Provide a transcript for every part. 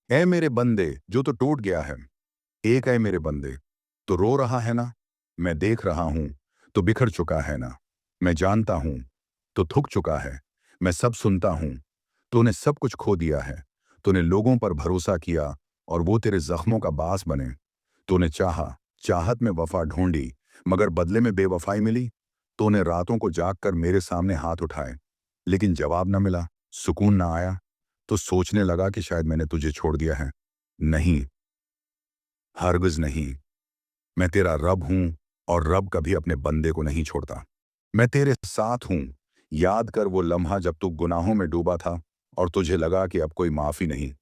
ऐ मेरे बंदे जो तो टूट गया है, एक है मेरे बंदे तो रो रहा है ना। मैं देख रहा हूं तो बिखर चुका है ना। मैं जानता हूं तो थक चुका है। मैं सब सुनता हूं। तूने सब कुछ खो दिया है। तूने लोगों पर भरोसा किया और वो तेरे जख्मों का बास बने। तूने चाहा, चाहत में वफा ढूंढी, मगर बदले में बेवफाई मिली। तूने रातों को जागकर मेरे सामने हाथ उठाए, लेकिन जवाब न मिला, सुकून ना आया। तो सोचने लगा कि शायद मैंने तुझे छोड़ दिया है। नहीं, हरगिज़ नहीं। मैं तेरा रब हूं और रब कभी अपने बंदे को नहीं छोड़ता। मैं तेरे साथ हूं। याद कर वो लम्हा जब तू गुनाहों में डूबा था और तुझे लगा कि अब कोई माफी नहीं।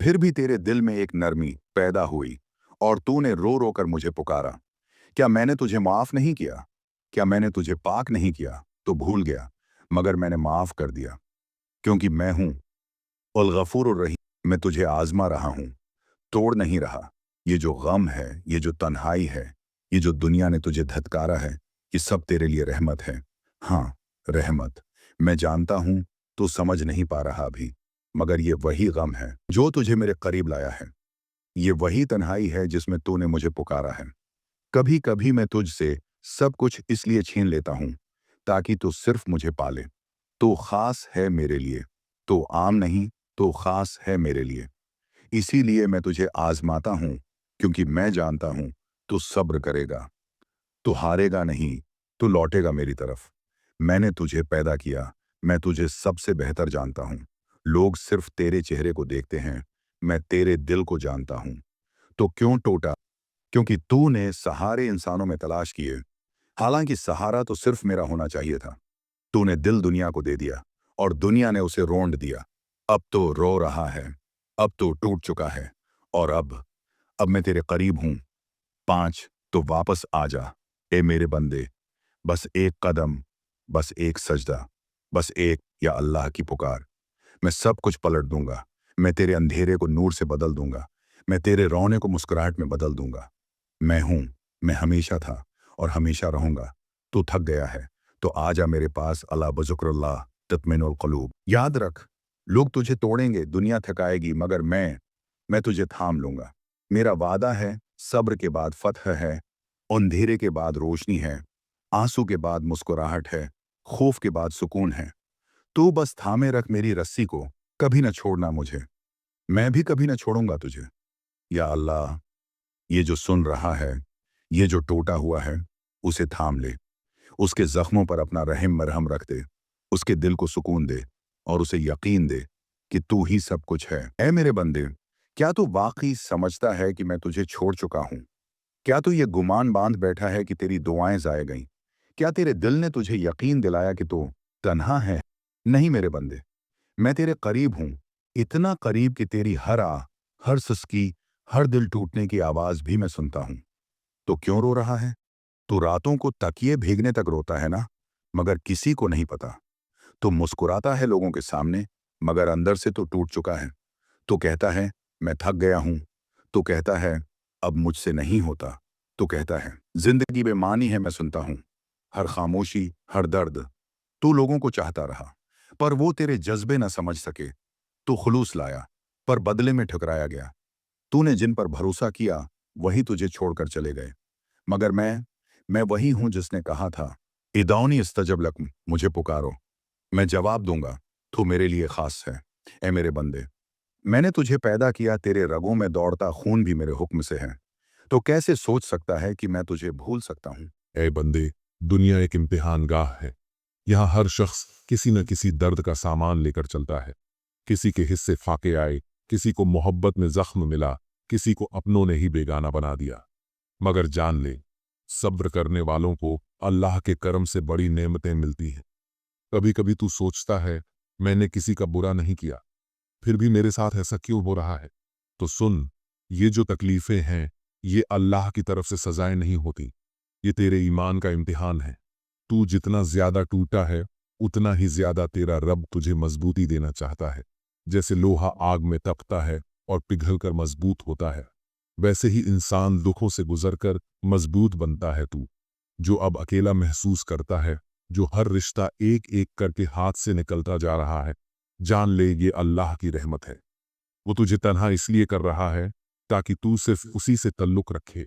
फिर भी तेरे दिल में एक नरमी पैदा हुई और तूने रो रो कर मुझे पुकारा। क्या मैंने तुझे माफ नहीं किया? क्या मैंने तुझे पाक नहीं किया? तो भूल गया, मगर मैंने माफ कर दिया, क्योंकि मैं हूं उल गफूर उर रहीम। मैं तुझे आजमा रहा हूं, तोड़ नहीं रहा। ये जो गम है, ये जो तन्हाई है, ये जो दुनिया ने तुझे धत्कारा है, ये सब तेरे लिए रहमत है। हाँ, रहमत। मैं जानता हूं तू समझ नहीं पा रहा अभी, मगर ये वही गम है जो तुझे मेरे करीब लाया है। ये वही तन्हाई है जिसमें तूने मुझे पुकारा है। कभी कभी मैं तुझसे सब कुछ इसलिए छीन लेता हूं ताकि तू सिर्फ मुझे पाले। तू खास है मेरे लिए। तू आम नहीं, तू खास है मेरे लिए। इसीलिए मैं तुझे आजमाता हूं, क्योंकि मैं जानता हूं तू सब्र करेगा। तू हारेगा नहीं, तू लौटेगा मेरी तरफ। मैंने तुझे पैदा किया, मैं तुझे सबसे बेहतर जानता हूं। लोग सिर्फ तेरे चेहरे को देखते हैं, मैं तेरे दिल को जानता हूं। तो क्यों टूटा? क्योंकि तूने सहारे इंसानों में तलाश किए, हालांकि सहारा तो सिर्फ मेरा होना चाहिए था। तूने दिल दुनिया को दे दिया और दुनिया ने उसे रोंद दिया। अब तो रो रहा है, अब तो टूट चुका है। और अब मैं तेरे करीब हूं। 5, तो वापस आ जा ए मेरे बंदे। बस एक कदम, बस एक सजदा, बस एक या अल्लाह की पुकार। मैं सब कुछ पलट दूंगा। मैं तेरे अंधेरे को नूर से बदल दूंगा। मैं तेरे रोने को मुस्कुराहट में बदल दूंगा। मैं हूं, मैं हमेशा था और हमेशा रहूंगा। तू थक गया है तो आजा मेरे पास। अला बजुक्रल्लाह तत्मिनुल क़ुलूब। याद रख, लोग तुझे तोड़ेंगे, दुनिया थकाएगी, मगर मैं तुझे थाम लूंगा। मेरा वादा है, सब्र के बाद फतह है, अंधेरे के बाद रोशनी है, आंसू के बाद मुस्कुराहट है, खौफ के बाद सुकून है। तू बस थामे रख मेरी रस्सी को, कभी न छोड़ना मुझे। मैं भी कभी न छोड़ूंगा तुझे। या अल्लाह, ये जो सुन रहा है, ये जो टूटा हुआ है, उसे थाम ले। उसके जख्मों पर अपना रहम मरहम रख दे। उसके दिल को सुकून दे और उसे यकीन दे कि तू ही सब कुछ है। ऐ मेरे बंदे, क्या तू वाकई समझता है कि मैं तुझे छोड़ चुका हूं? क्या तू ये गुमान बांध बैठा है कि तेरी दुआएं जाए गईं? क्या तेरे दिल ने तुझे यकीन दिलाया कि तू तन्हा है? नहीं मेरे बंदे, मैं तेरे करीब हूं, इतना करीब कि तेरी हर आह, हर सिसकी, हर दिल टूटने की आवाज भी मैं सुनता हूं। तो क्यों रो रहा है? तू रातों को तकिए भीगने तक रोता है ना, मगर किसी को नहीं पता। तू मुस्कुराता है लोगों के सामने, मगर अंदर से तो टूट चुका है। तू कहता है मैं थक गया हूं। तू कहता है अब मुझसे नहीं होता। तू कहता है जिंदगी बेमानी है। मैं सुनता हूं हर खामोशी, हर दर्द। तू लोगों को चाहता रहा, पर वो तेरे जज्बे न समझ सके। तू खुलूस लाया, पर बदले में ठुकराया गया। तूने जिन पर भरोसा किया, वही तुझे छोड़कर चले गए। मगर मैं वही हूं जिसने कहा था, इदौनी इस्तजब लकुम, मुझे पुकारो, मैं जवाब दूंगा। तू मेरे लिए खास है। ए मेरे बंदे, मैंने तुझे पैदा किया, तेरे रगों में दौड़ता खून भी मेरे हुक्म से है। तो कैसे सोच सकता है कि मैं तुझे भूल सकता हूं? ए बंदे, दुनिया एक इम्तिहान गाह है। यहाँ हर शख्स किसी न किसी दर्द का सामान लेकर चलता है। किसी के हिस्से फाके आए, किसी को मोहब्बत में जख्म मिला, किसी को अपनों ने ही बेगाना बना दिया। मगर जान ले, सब्र करने वालों को अल्लाह के करम से बड़ी नेमतें मिलती हैं। कभी कभी तू सोचता है, मैंने किसी का बुरा नहीं किया, फिर भी मेरे साथ ऐसा क्यों हो रहा है? तो सुन, ये जो तकलीफें हैं, ये अल्लाह की तरफ से सजाएं नहीं होती। ये तेरे ईमान का इम्तिहान है। तू जितना ज्यादा टूटा है, उतना ही ज्यादा तेरा रब तुझे मजबूती देना चाहता है। जैसे लोहा आग में तपता है और पिघलकर मजबूत होता है, वैसे ही इंसान दुखों से गुजरकर मजबूत बनता है। तू जो अब अकेला महसूस करता है, जो हर रिश्ता एक एक करके हाथ से निकलता जा रहा है, जान ले ये अल्लाह की रहमत है। वो तुझे तन्हा इसलिए कर रहा है ताकि तू सिर्फ उसी से ताल्लुक रखे,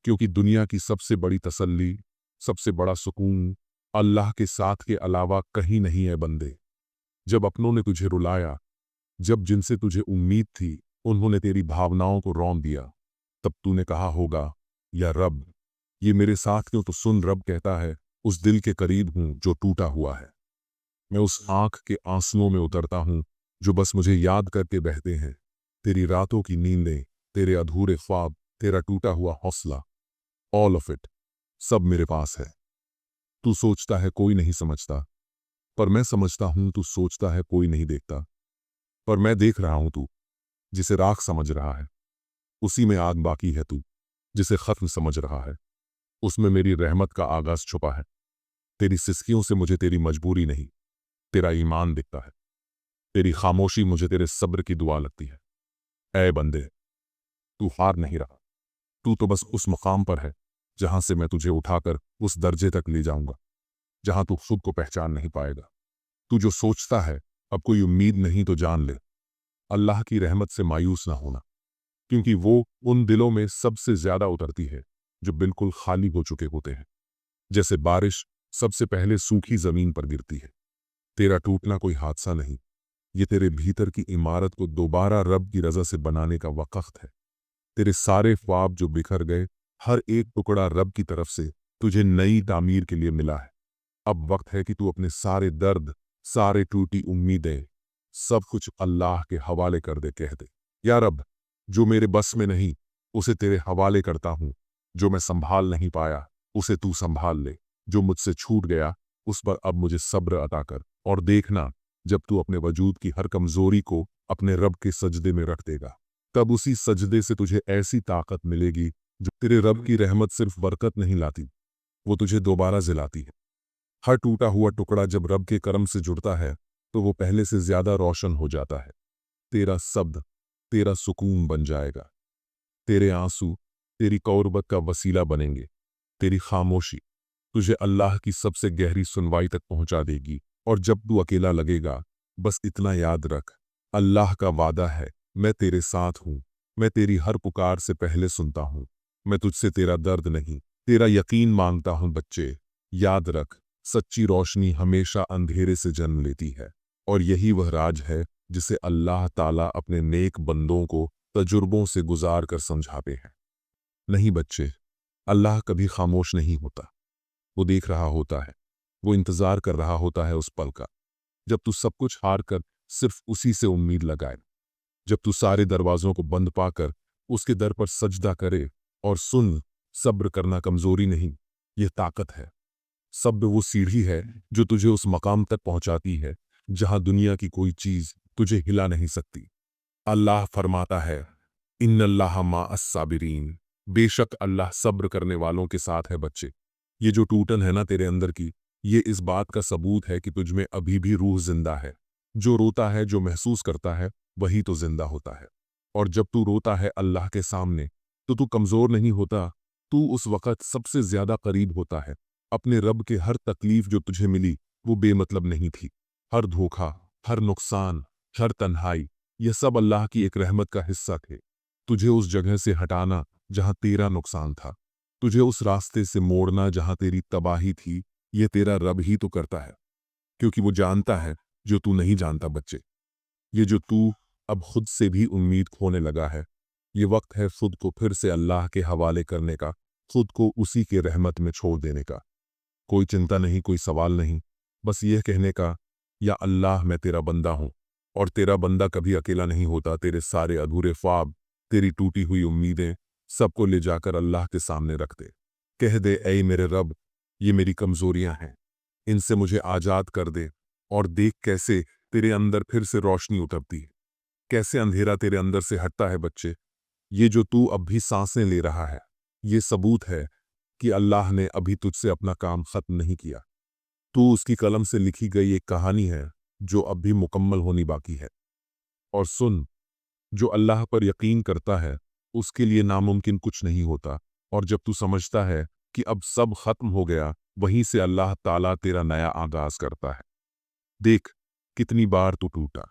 क्योंकि दुनिया की सबसे बड़ी तसल्ली, सबसे बड़ा सुकून अल्लाह के साथ के अलावा कहीं नहीं है बंदे। जब अपनों ने तुझे रुलाया, जब जिनसे तुझे उम्मीद थी उन्होंने तेरी भावनाओं को रौंद दिया, तब तूने कहा होगा, या रब, ये मेरे साथ क्यों? तो सुन, रब कहता है, उस दिल के करीब हूं जो टूटा हुआ है। मैं उस आंख के आंसुओं में उतरता हूं जो बस मुझे याद करके बहते हैं। तेरी रातों की नींदें, तेरे अधूरे ख्वाब, तेरा टूटा हुआ हौसला, ऑल ऑफ इट, सब मेरे पास है। तू सोचता है कोई नहीं समझता, पर मैं समझता हूं। तू सोचता है कोई नहीं देखता, पर मैं देख रहा हूं। तू जिसे राख समझ रहा है उसी में आग बाकी है। तू जिसे खत्म समझ रहा है उसमें मेरी रहमत का आगाज छुपा है। तेरी सिसकियों से मुझे तेरी मजबूरी नहीं, तेरा ईमान दिखता है। तेरी खामोशी मुझे तेरे सब्र की दुआ लगती है। ऐ बंदे, तू हार नहीं रहा। तू तो बस उस मकाम पर है जहां से मैं तुझे उठाकर उस दर्जे तक ले जाऊंगा जहां तू खुद को पहचान नहीं पाएगा। तू जो सोचता है अब कोई उम्मीद नहीं, तो जान ले, अल्लाह की रहमत से मायूस ना होना, क्योंकि वो उन दिलों में सबसे ज्यादा उतरती है जो बिल्कुल खाली हो चुके होते हैं। जैसे बारिश सबसे पहले सूखी जमीन पर गिरती है। तेरा टूटना कोई हादसा नहीं, ये तेरे भीतर की इमारत को दोबारा रब की रजा से बनाने का वक्त है। तेरे सारे ख्वाब जो बिखर गए, हर एक टुकड़ा रब की तरफ से तुझे नई तामीर के लिए मिला है। अब वक्त है कि तू अपने सारे दर्द, सारे टूटी उम्मीदें, सब कुछ अल्लाह के हवाले कर दे। कह दे, या रब, जो मेरे बस में नहीं उसे तेरे हवाले करता हूं। जो मैं संभाल नहीं पाया उसे तू संभाल ले। जो मुझसे छूट गया उस पर अब मुझे सब्र अता कर। और देखना, जब तू अपने वजूद की हर कमजोरी को अपने रब के सजदे में रख देगा, तब उसी सजदे से तुझे ऐसी ताकत मिलेगी जो तेरे रब की रहमत सिर्फ बरकत नहीं लाती, वो तुझे दोबारा जिलाती है। हर टूटा हुआ टुकड़ा जब रब के करम से जुड़ता है तो वो पहले से ज्यादा रोशन हो जाता है। तेरा शब्द तेरा सुकून बन जाएगा। तेरे आंसू तेरी कौरबत का वसीला बनेंगे। तेरी खामोशी तुझे अल्लाह की सबसे गहरी सुनवाई तक पहुंचा देगी। और जब तू अकेला लगेगा, बस इतना याद रख, अल्लाह का वादा है, मैं तेरे साथ हूं। मैं तेरी हर पुकार से पहले सुनता हूं। मैं तुझसे तेरा दर्द नहीं, तेरा यकीन मांगता हूं। बच्चे, याद रख, सच्ची रोशनी हमेशा अंधेरे से जन्म लेती है, और यही वह राज है जिसे अल्लाह ताला अपने नेक बंदों को तजुर्बों से गुजार कर समझाते हैं। नहीं बच्चे, अल्लाह कभी खामोश नहीं होता। वो देख रहा होता है, वो इंतजार कर रहा होता है उस पल का जब तू सब कुछ हार कर सिर्फ उसी से उम्मीद लगाए। जब तू सारे दरवाजों को बंद पाकर उसके दर पर सजदा करे। और सुन, सब्र करना कमजोरी नहीं, यह ताकत है। सब्र वो सीढ़ी है जो तुझे उस मकाम तक पहुंचाती है जहां दुनिया की कोई चीज तुझे हिला नहीं सकती। अल्लाह फरमाता है, इन्नल्लाह मा अस्साबिरीन, बेशक अल्लाह सब्र करने वालों के साथ है। बच्चे, ये जो टूटन है ना तेरे अंदर की, ये इस बात का सबूत है कि तुझ में अभी भी रूह जिंदा है। जो रोता है, जो महसूस करता है, वही तो जिंदा होता है। और जब तू रोता है अल्लाह के सामने, तो तू कमजोर नहीं होता, तू उस वक़्त सबसे ज्यादा करीब होता है। अपने रब के हर तकलीफ जो तुझे मिली वो बेमतलब नहीं थी। हर धोखा, हर नुकसान, हर तन्हाई, यह सब अल्लाह की एक रहमत का हिस्सा थे। तुझे उस जगह से हटाना जहां तेरा नुकसान था, तुझे उस रास्ते से मोड़ना जहां तेरी तबाही थी, यह तेरा रब ही तो करता है, क्योंकि वो जानता है जो तू नहीं जानता। बच्चे, ये जो तू अब खुद से भी उम्मीद खोने लगा है, ये वक्त है खुद को फिर से अल्लाह के हवाले करने का, खुद को उसी के रहमत में छोड़ देने का। कोई चिंता नहीं, कोई सवाल नहीं, बस यह कहने का, या अल्लाह, मैं तेरा बंदा हूं। और तेरा बंदा कभी अकेला नहीं होता। तेरे सारे अधूरे ख्वाब, तेरी टूटी हुई उम्मीदें, सबको ले जाकर अल्लाह के सामने रख दे। कह दे, ऐ मेरे रब, ये मेरी कमजोरियां हैं, इनसे मुझे आजाद कर दे। और देख कैसे तेरे अंदर फिर से रोशनी उतरती है, कैसे अंधेरा तेरे अंदर से हटता है। बच्चे, ये जो तू अब भी सांसें ले रहा है, ये सबूत है कि अल्लाह ने अभी तुझसे अपना काम खत्म नहीं किया। तू उसकी कलम से लिखी गई एक कहानी है जो अब भी मुकम्मल होनी बाकी है। और सुन, जो अल्लाह पर यकीन करता है उसके लिए नामुमकिन कुछ नहीं होता। और जब तू समझता है कि अब सब खत्म हो गया, वहीं से अल्लाह ताला तेरा नया आगाज करता है। देख, कितनी बार तू टूटा,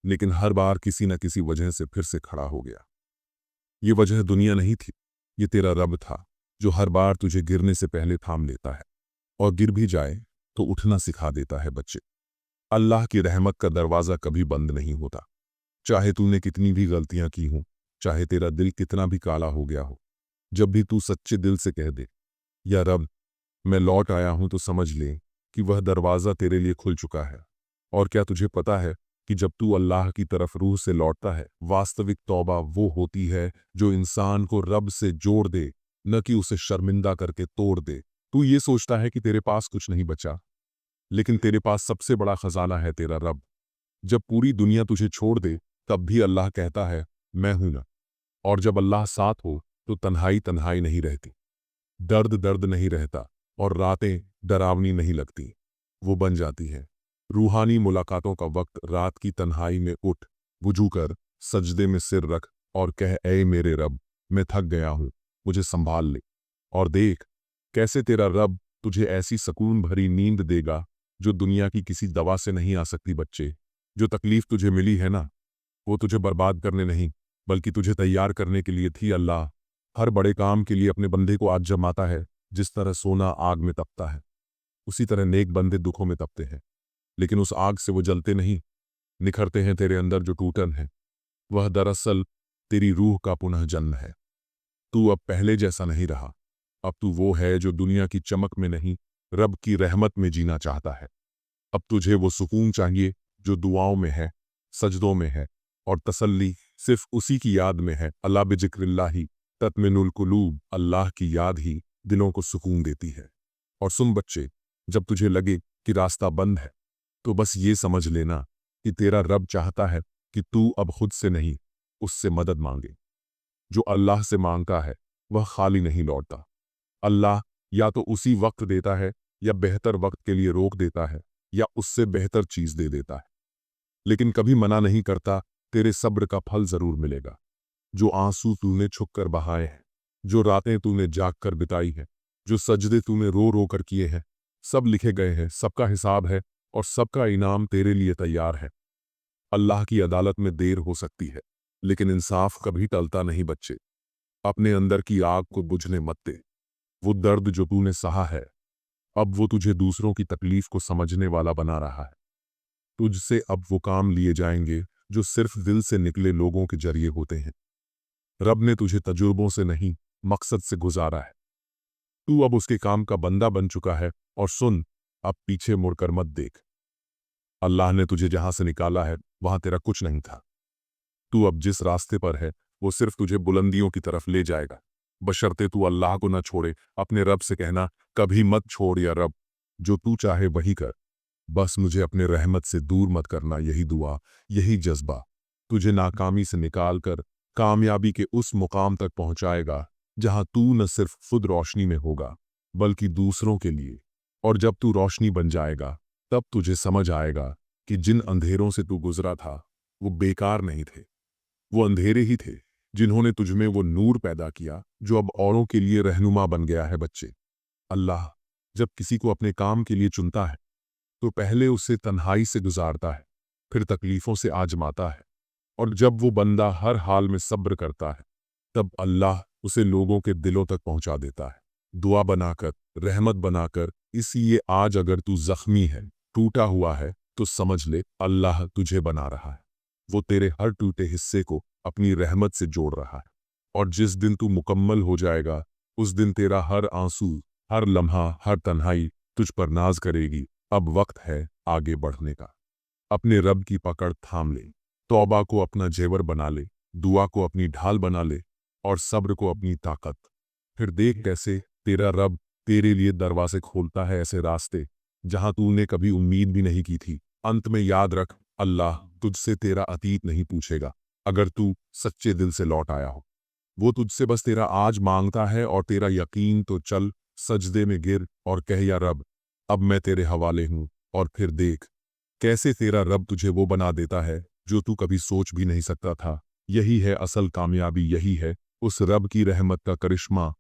लेकिन हर बार किसी न किसी वजह से फिर से खड़ा हो गया। ये वजह दुनिया नहीं थी, ये तेरा रब था, जो हर बार तुझे गिरने से पहले थाम लेता है और गिर भी जाए तो उठना सिखा देता है बच्चे। अल्लाह की रहमत का दरवाज़ा कभी बंद नहीं होता, चाहे तूने कितनी भी गलतियां की हों, चाहे तेरा दिल कितना भी काला हो गया हो। जब भी तू सच्चे दिल से कह दे, या रब मैं लौट आया हूं, तो समझ ले कि वह दरवाज़ा तेरे लिए खुल चुका है। और क्या तुझे पता है कि जब तू अल्लाह की तरफ रूह से लौटता है, वास्तविक तौबा वो होती है जो इंसान को रब से जोड़ दे, न कि उसे शर्मिंदा करके तोड़ दे। तू ये सोचता है कि तेरे पास कुछ नहीं बचा, लेकिन तेरे पास सबसे बड़ा खजाना है तेरा रब। जब पूरी दुनिया तुझे छोड़ दे, तब भी अल्लाह कहता है मैं हूं ना। और जब अल्लाह साथ हो तो तन्हाई तन्हाई नहीं रहती, दर्द दर्द नहीं रहता, और रातें डरावनी नहीं लगती, वो बन जाती हैं रूहानी मुलाकातों का वक्त। रात की तन्हाई में उठ, वुजू कर, सजदे में सिर रख और कह ऐ मेरे रब, मैं थक गया हूं, मुझे संभाल ले। और देख कैसे तेरा रब तुझे ऐसी सुकून भरी नींद देगा जो दुनिया की किसी दवा से नहीं आ सकती। बच्चे, जो तकलीफ तुझे मिली है ना, वो तुझे बर्बाद करने नहीं, बल्कि तुझे तैयार करने के लिए थी। अल्लाह हर बड़े काम के लिए अपने बंदे को आग जमाता है। जिस तरह सोना आग में तपता है, उसी तरह नेक बंदे दुखों में तपते हैं, लेकिन उस आग से वो जलते नहीं, निखरते हैं। तेरे अंदर जो टूटन है, वह दरअसल तेरी रूह का पुनः जन्म है। तू अब पहले जैसा नहीं रहा, अब तू वो है जो दुनिया की चमक में नहीं, रब की रहमत में जीना चाहता है। अब तुझे वो सुकून चाहिए जो दुआओं में है, सजदों में है, और तसल्ली सिर्फ उसी की याद में है। अला बिजिक्रिल्लाही तत्मिनुल कुलूब, अल्लाह की याद ही दिलों को सुकून देती है। और सुन बच्चे, जब तुझे लगे कि रास्ता बंद है, तो बस ये समझ लेना कि तेरा रब चाहता है कि तू अब खुद से नहीं, उससे मदद मांगे। जो अल्लाह से मांगता है वह खाली नहीं लौटता। अल्लाह या तो उसी वक्त देता है, या बेहतर वक्त के लिए रोक देता है, या उससे बेहतर चीज दे देता है, लेकिन कभी मना नहीं करता। तेरे सब्र का फल जरूर मिलेगा। जो आंसू तूने छुप कर बहाए हैं, जो रातें तूने जाग कर बिताई हैं, जो सजदे तूने रो रो कर किए हैं, सब लिखे गए हैं, सबका हिसाब है, और सबका इनाम तेरे लिए तैयार है। अल्लाह की अदालत में देर हो सकती है, लेकिन इंसाफ कभी टलता नहीं। बच्चे, अपने अंदर की आग को बुझने मत दे। वो दर्द जो तूने सहा है, अब वो तुझे दूसरों की तकलीफ को समझने वाला बना रहा है। तुझसे अब वो काम लिए जाएंगे जो सिर्फ दिल से निकले लोगों के जरिए होते हैं। रब ने तुझे तजुर्बों से नहीं, मकसद से गुजारा है। तू अब उसके काम का बंदा बन चुका है। और सुन, अब पीछे मुड़कर मत देख। अल्लाह ने तुझे जहां से निकाला है, वहां तेरा कुछ नहीं था। तू अब जिस रास्ते पर है, वो सिर्फ तुझे बुलंदियों की तरफ ले जाएगा, बशर्ते तू अल्लाह को न छोड़े। अपने रब से कहना कभी मत छोड़, या रब जो तू चाहे वही कर, बस मुझे अपने रहमत से दूर मत करना। यही दुआ, यही जज्बा तुझे नाकामी से निकाल कर कामयाबी के उस मुकाम तक पहुंचाएगा जहां तू न सिर्फ खुद रोशनी में होगा, बल्कि दूसरों के लिए। और जब तू रोशनी बन जाएगा, तब तुझे समझ आएगा कि जिन अंधेरों से तू गुजरा था, वो बेकार नहीं थे। वो अंधेरे ही थे जिन्होंने तुझमें वो नूर पैदा किया जो अब औरों के लिए रहनुमा बन गया है। बच्चे, अल्लाह जब किसी को अपने काम के लिए चुनता है, तो पहले उसे तन्हाई से गुजारता है, फिर तकलीफों से आजमाता है, और जब वो बंदा हर हाल में सब्र करता है, तब अल्लाह उसे लोगों के दिलों तक पहुंचा देता है, दुआ बनाकर, रहमत बनाकर। इसलिए आज अगर तू जख्मी है, टूटा हुआ है, तो समझ ले अल्लाह तुझे बना रहा है। वो तेरे हर टूटे हिस्से को अपनी रहमत से जोड़ रहा है, और जिस दिन तू मुकम्मल हो जाएगा, उस दिन तेरा हर आंसू, हर लम्हा, हर तन्हाई तुझ पर नाज करेगी। अब वक्त है आगे बढ़ने का। अपने रब की पकड़ थाम ले, तौबा को अपना जेवर बना ले, दुआ को अपनी ढाल बना ले, और सब्र को अपनी ताकत। फिर देख कैसे तेरा रब तेरे लिए दरवाजे खोलता है, ऐसे रास्ते जहां तूने कभी उम्मीद भी नहीं की थी। अंत में याद रख, अल्लाह तुझसे तेरा अतीत नहीं पूछेगा अगर तू सच्चे दिल से लौट आया हो। वो तुझसे बस तेरा आज मांगता है, और तेरा यकीन तो चल, सजदे में गिर और कह या रब अब मैं तेरे हवाले हूं। और फिर देख कैसे तेरा रब तुझे वो बना देता है जो तू कभी सोच भी नहीं सकता था। यही है असल कामयाबी, यही है उस रब की रहमत का करिश्मा